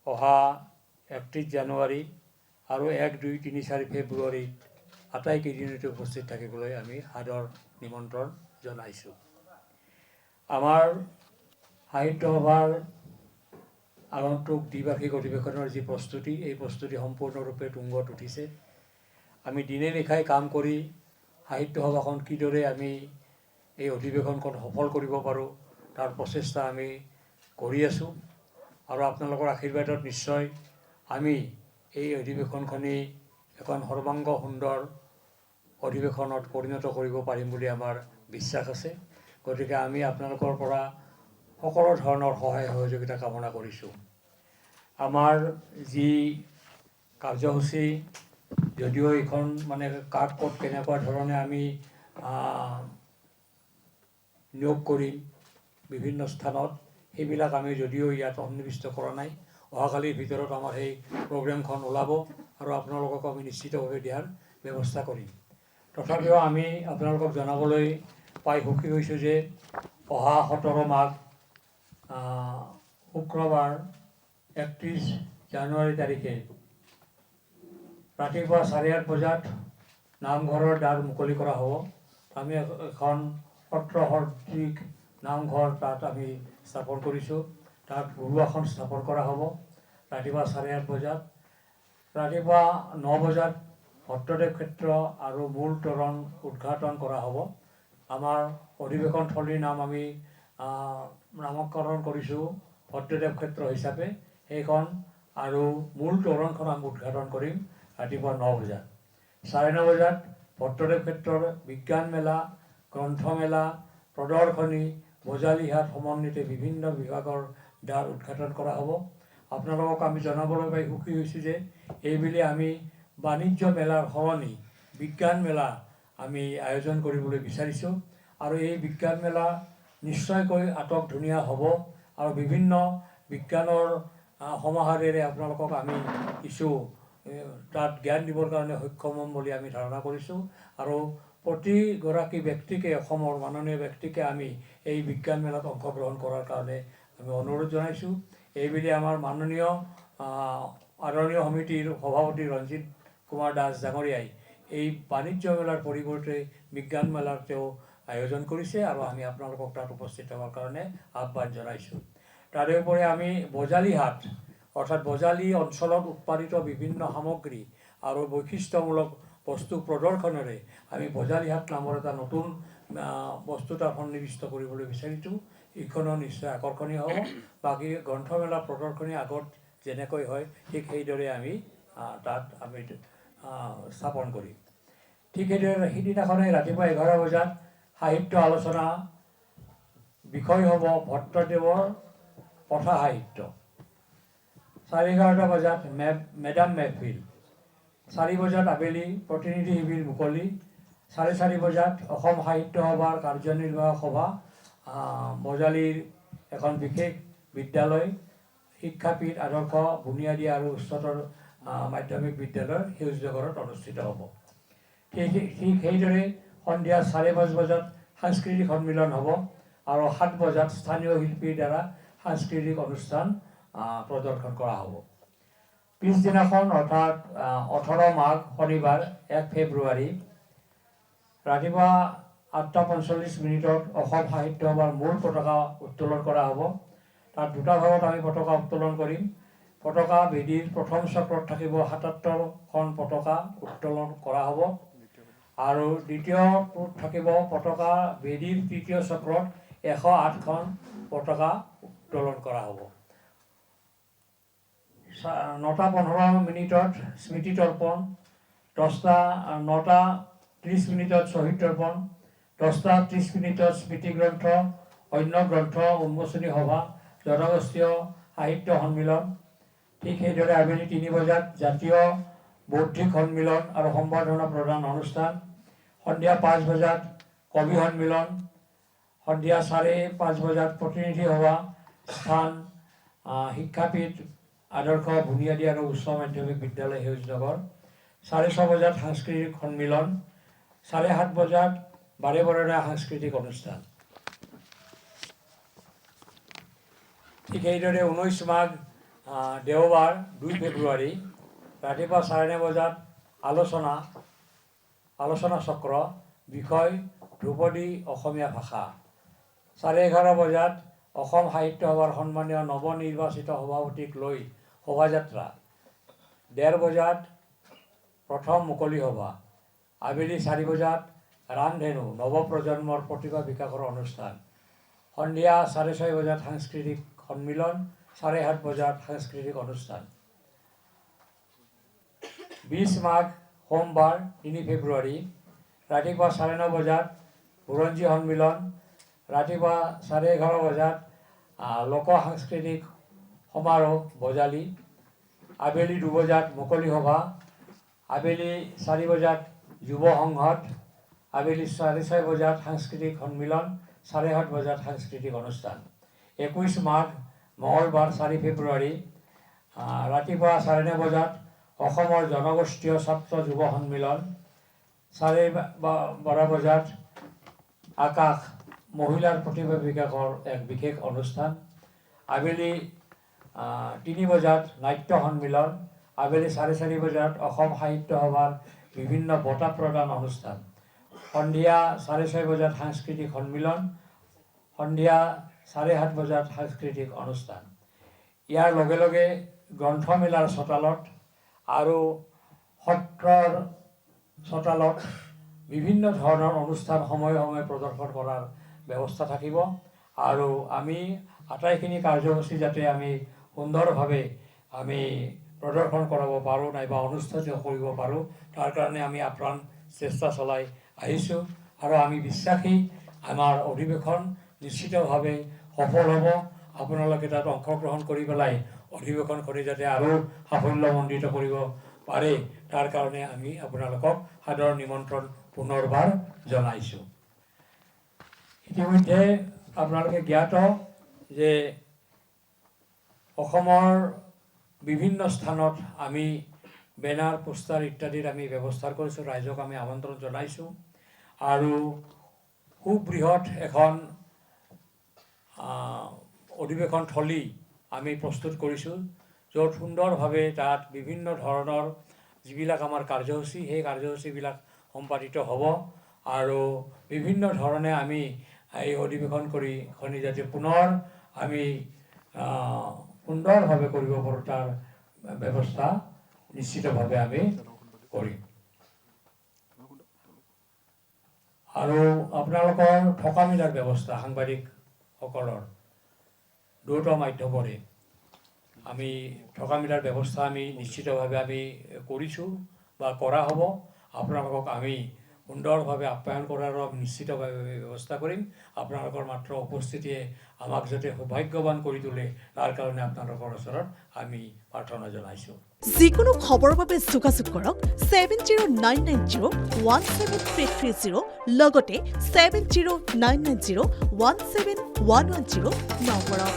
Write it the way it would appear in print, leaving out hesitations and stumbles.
অহা 31 জানুৱাৰী আৰু 1, 2, 3, 4 ফেব্ৰুৱাৰীত আটাইকেইদিনতে উপস্থিত থাকিবলৈ আমি সাদৰ নিমন্ত্ৰণ জনাইছোঁ। আমাৰ সাহিত্য সভাৰ আগন্তুক দ্বিবাৰ্ষিক অধিৱেশনৰ যি প্ৰস্তুতি, এই প্ৰস্তুতি সম্পূৰ্ণৰূপে তুংগত উঠিছে। আমি দিনে নিশাই কাম কৰি সাহিত্য সভাখন কিদৰে আমি এই অধিৱেশনখন সফল কৰিব পাৰোঁ তাৰ প্ৰচেষ্টা আমি কৰি আছোঁ আৰু আপোনালোকৰ আশীৰ্বাদত নিশ্চয় আমি এই অধিৱেশনখনি এখন সৰ্বাংগ সুন্দৰ অধিৱেশনত পৰিণত কৰিব পাৰিম বুলি আমাৰ বিশ্বাস আছে। গতিকে আমি আপোনালোকৰ পৰা সকলো ধৰণৰ সহায় সহযোগিতা কামনা কৰিছোঁ। আমাৰ যি কাৰ্যসূচী, যদিও এইখন মানে কাক ক'ত কেনেকুৱা ধৰণে আমি নিয়োগ কৰিম বিভিন্ন স্থানত, সেইবিলাক আমি যদিও ইয়াত সন্নিৱিষ্ট কৰা নাই। অহাকালিৰ ভিতৰত আমাৰ সেই প্ৰগ্ৰেমখন ওলাব আৰু আপোনালোকক আমি নিশ্চিতভাৱে দিয়াৰ ব্যৱস্থা কৰিম। তথাপিও আমি আপোনালোকক জনাবলৈ পাই সুখী হৈছোঁ যে অহা 17 মাঘ শুক্ৰবাৰ 31 জানুৱাৰী তাৰিখে ৰাতিপুৱা 8:30 বজাত নামঘৰৰ দ্বাৰ মুকলি কৰা হ'ব। আমি এখন সত্ৰ সদৃশ নামঘৰ তাত আমি স্থাপন কৰিছোঁ। তাত গুৰুআসন স্থাপন কৰা হ'ব ৰাতিপুৱা 8:30 বজাত। ৰাতিপুৱা 9 বজাত ভট্টদেৱ ক্ষেত্ৰ আৰু মূল তোৰণ উদ্ঘাটন কৰা হ'ব। আমাৰ অধিৱেশনথলীৰ নাম আমি নামকৰণ কৰিছোঁ ভট্টদেৱ ক্ষেত্ৰ হিচাপে। সেইখন আৰু মূল তোৰণখন আমি উদ্ঘাটন কৰিম ৰাতিপুৱা 9 বজাত। 9:30 বজাত ভট্টদেৱ ক্ষেত্ৰৰ বিজ্ঞান মেলা, গ্ৰন্থমেলা, প্ৰদৰ্শনী, বজালিহাট সমন্বিতে বিভিন্ন বিভাগৰ দ্বাৰ উদ্ঘাটন কৰা হ'ব। আপোনালোকক আমি জনাবলৈ পাই সুখী হৈছোঁ যে এইবেলি আমি বাণিজ্য মেলাৰ সলনি বিজ্ঞান মেলা আমি আয়োজন কৰিবলৈ বিচাৰিছোঁ আৰু এই বিজ্ঞান মেলা নিশ্চয়কৈ আটক ধুনীয়া হ'ব আৰু বিভিন্ন বিজ্ঞানৰ সমাহাৰেৰে আপোনালোকক আমি কিছু তাত জ্ঞান দিবৰ কাৰণে সক্ষম হ'ম বুলি আমি ধাৰণা কৰিছোঁ আৰু প্ৰতিগৰাকী ব্যক্তিকে, অসমৰ মাননীয় ব্যক্তিকে আমি এই বিজ্ঞান মেলাত অংশগ্ৰহণ কৰাৰ কাৰণে আমি অনুৰোধ জনাইছোঁ। এইবেলি আমাৰ মাননীয় আদৰণীয় সমিতিৰ সভাপতি ৰঞ্জিত কুমাৰ দাস ডাঙৰীয়াই এই বাণিজ্য মেলাৰ পৰিৱৰ্তে বিজ্ঞান মেলাৰ তেওঁ আয়োজন কৰিছে আৰু আমি আপোনালোকক তাত উপস্থিত হোৱাৰ কাৰণে আহ্বান জনাইছোঁ। তাৰোপৰি আমি বজালিহাট অৰ্থাৎ বজালি অঞ্চলত উৎপাদিত বিভিন্ন সামগ্ৰী আৰু বৈশিষ্ট্যমূলক বস্তু প্ৰদৰ্শনেৰে আমি বজালিহাট নামৰ এটা নতুন বস্তু তাত সন্নিৱিষ্ট কৰিবলৈ বিচাৰিছোঁ। এইখনো নিশ্চয় আকৰ্ষণীয় হ'ব। বাকী গ্ৰন্থমেলা প্ৰদৰ্শনী আগত যেনেকৈ হয় ঠিক সেইদৰে আমি তাত আমি স্থাপন কৰিম। ঠিক সেইদৰে সিদিনাখনেই ৰাতিপুৱা 11 বজাত সাহিত্য আলোচনা বিষয় হ'ব ভট্টদেৱৰ কথা সাহিত্য। 11:30 বজাত মেডাম মেহফিল। 4 বজাত আবেলি প্ৰতিনিধি শিবিৰ মুকলি। 4:30 বজাত অসম সাহিত্য সভাৰ কাৰ্যনিৰ্বাহক সভা বজালিৰ এখন বিশেষ বিদ্যালয় শিক্ষাপীঠ আদৰ্শ বুনিয়াদী আৰু উচ্চতৰ মাধ্যমিক বিদ্যালয়ৰ সেউজনগৰত অনুষ্ঠিত হ'ব। ঠিক সেইদৰে সন্ধিয়া 5:30 বজাত সাংস্কৃতিক সন্মিলন হ'ব আৰু 7 বজাত স্থানীয় শিল্পীৰ দ্বাৰা সাংস্কৃতিক অনুষ্ঠান প্ৰদৰ্শন কৰা হ'ব। পিছদিনাখন অৰ্থাৎ 18 মাঘ শনিবাৰ 1 ফেব্ৰুৱাৰী ৰাতিপুৱা 8:45 অসম সাহিত্য সভাৰ মূল পতাকা উত্তোলন কৰা হ'ব। তাত দুটা ভাগত আমি পতাকা উত্তোলন কৰিম। পতাকা বেদীৰ প্ৰথম চক্ৰত থাকিব 77খন পতাকা উত্তোলন কৰা হ'ব আৰু দ্বিতীয়টোত থাকিব পতাকা বেদীৰ তৃতীয় চক্ৰত 108খন পতাকা উত্তোলন কৰা হ'ব। 9:15 স্মৃতি তৰ্পণ, 9:30 শ্বহীদ তৰ্পণ, 10:30 স্মৃতি গ্ৰন্থ অন্য গ্ৰন্থ উন্মোচনী সভা, জনগোষ্ঠীয় সাহিত্য সন্মিলন। ঠিক সেইদৰে আবেলি 3 বজাত জাতীয় বৌদ্ধিক সন্মিলন আৰু সম্বৰ্ধনা প্ৰদান অনুষ্ঠান। সন্ধিয়া 5 বজাত কবি সন্মিলন। সন্ধিয়া 5:30 বজাত প্ৰতিনিধি সভা স্থান শিক্ষাপীঠ আদৰ্শ বুনিয়াদী আৰু উচ্চ মাধ্যমিক বিদ্যালয় সেউজনগৰ। 6:30 বজাত সাংস্কৃতিক সন্মিলন। 7:30 বজাত বাৰে বৰণীয়া সাংস্কৃতিক অনুষ্ঠান। ঠিক সেইদৰে 19 মাঘ দেওবাৰ 2 ফেব্ৰুৱাৰী ৰাতিপুৱা 9:30 বজাত আলোচনা চক্ৰ বিষয় ধ্ৰুপদী অসমীয়া ভাষা। 11:30 বজাত অসম সাহিত্য সভাৰ সন্মানীয় নৱনিৰ্বাচিত সভাপতিক লৈ শোভাযাত্ৰা। 1:30 বজাত প্ৰথম মুকলি সভা। আবেলি 4 বজাত ৰামধেনু নৱপ্ৰজন্মৰ প্ৰতিভা বিকাশৰ অনুষ্ঠান। সন্ধিয়া 6:30 বজাত সাংস্কৃতিক সন্মিলন। 7:30 বজাত সাংস্কৃতিক অনুষ্ঠান। 20 মাঘ সোমবাৰ 3 ফেব্ৰুৱাৰী ৰাতিপুৱা 9:30 বজাত বুৰঞ্জী সন্মিলন। ৰাতিপুৱা 11:30 বজাত লোক সাংস্কৃতিক সমাৰোহ বজালি। আবেলি 2 বজাত মুকলি সভা। আবেলি 4 বজাত যুৱ সংসদ। আবেলি 6:30 বজাত সাংস্কৃতিক সন্মিলন। 7:30 বজাত সাংস্কৃতিক অনুষ্ঠান। 21 মাঘ মঙলবাৰ 4 ফেব্ৰুৱাৰী ৰাতিপুৱা 9:30 বজাত অসমৰ জনগোষ্ঠীয় ছাত্ৰ যুৱ সন্মিলন। 12:30 বজাত আকাশ মহিলাৰ প্ৰতিভা বিকাশৰ এক বিশেষ অনুষ্ঠান। আবেলি 3 বজাত নাট্য সন্মিলন। আবেলি 4:30 বজাত অসম সাহিত্য সভাৰ বিভিন্ন বঁটা প্ৰদান অনুষ্ঠান। সন্ধিয়া 6:30 বজাত সাংস্কৃতিক সন্মিলন। সন্ধিয়া 7:30 বজাত সাংস্কৃতিক অনুষ্ঠান। ইয়াৰ লগে লগে গ্ৰন্থমেলাৰ চোতালত আৰু সত্ৰৰ চোতালত বিভিন্ন ধৰণৰ অনুষ্ঠান সময়ে সময়ে প্ৰদৰ্শন কৰাৰ ব্যৱস্থা থাকিব। আৰু আমি আটাইখিনি কাৰ্যসূচী যাতে আমি সুন্দৰভাৱে আমি প্ৰদৰ্শন কৰাব পাৰোঁ নাইবা অনুষ্ঠিত কৰিব পাৰোঁ, তাৰ কাৰণে আমি আপ্ৰাণ চেষ্টা চলাই আহিছোঁ। আৰু আমি বিশ্বাসী আমাৰ অধিৱেশন নিশ্চিতভাৱে সফল হ'ব। আপোনালোকে তাত অংশগ্ৰহণ কৰি পেলাই অধিৱেশনখনি যাতে আৰু সাফল্যমণ্ডিত কৰিব পাৰে, তাৰ কাৰণে আমি আপোনালোকক সাদৰ নিমন্ত্ৰণ পুনৰবাৰ জনাইছোঁ। ইতিমধ্যে আপোনালোকে জ্ঞাত যে অসমৰ বিভিন্ন স্থানত আমি বেনাৰ পোষ্টাৰ ইত্যাদিৰ আমি ব্যৱস্থা কৰিছোঁ, ৰাইজক আমি আমন্ত্ৰণ জনাইছোঁ। আৰু সুবৃহৎ এখন অধিৱেশন থলী আমি প্ৰস্তুত কৰিছোঁ, য'ত সুন্দৰভাৱে তাত বিভিন্ন ধৰণৰ যিবিলাক আমাৰ কাৰ্যসূচী সেই কাৰ্যসূচীবিলাক সম্পাদিত হ'ব। আৰু বিভিন্ন ধৰণে আমি এই অধিৱেশন কৰি যাতে পুনৰ আমি সুন্দৰভাৱে কৰিব পাৰোঁ তাৰ ব্যৱস্থা নিশ্চিতভাৱে আমি কৰিম। আৰু আপোনালোকৰ থকা মেলাৰ ব্যৱস্থা সাংবাদিকসকলৰ দুটা মাধ্যমৰে আমি থকা মেলাৰ ব্যৱস্থা আমি নিশ্চিতভাৱে আমি কৰিছোঁ বা কৰা হ'ব। আপোনালোকক আমি সুন্দৰভাৱে আপ্যায়ন কৰাৰো নিশ্চিতভাৱে ব্যৱস্থা কৰিম। আপোনালোকৰ মাত্ৰ উপস্থিতিয়ে আমাক যাতে সৌভাগ্যৱান কৰি তোলে তাৰ কাৰণে আপোনালোকৰ ওচৰত আমি প্ৰাৰ্থনা জনাইছোঁ। যিকোনো খবৰৰ বাবে যোগাযোগ কৰক 7099017330 লগতে 7099017110 নম্বৰত।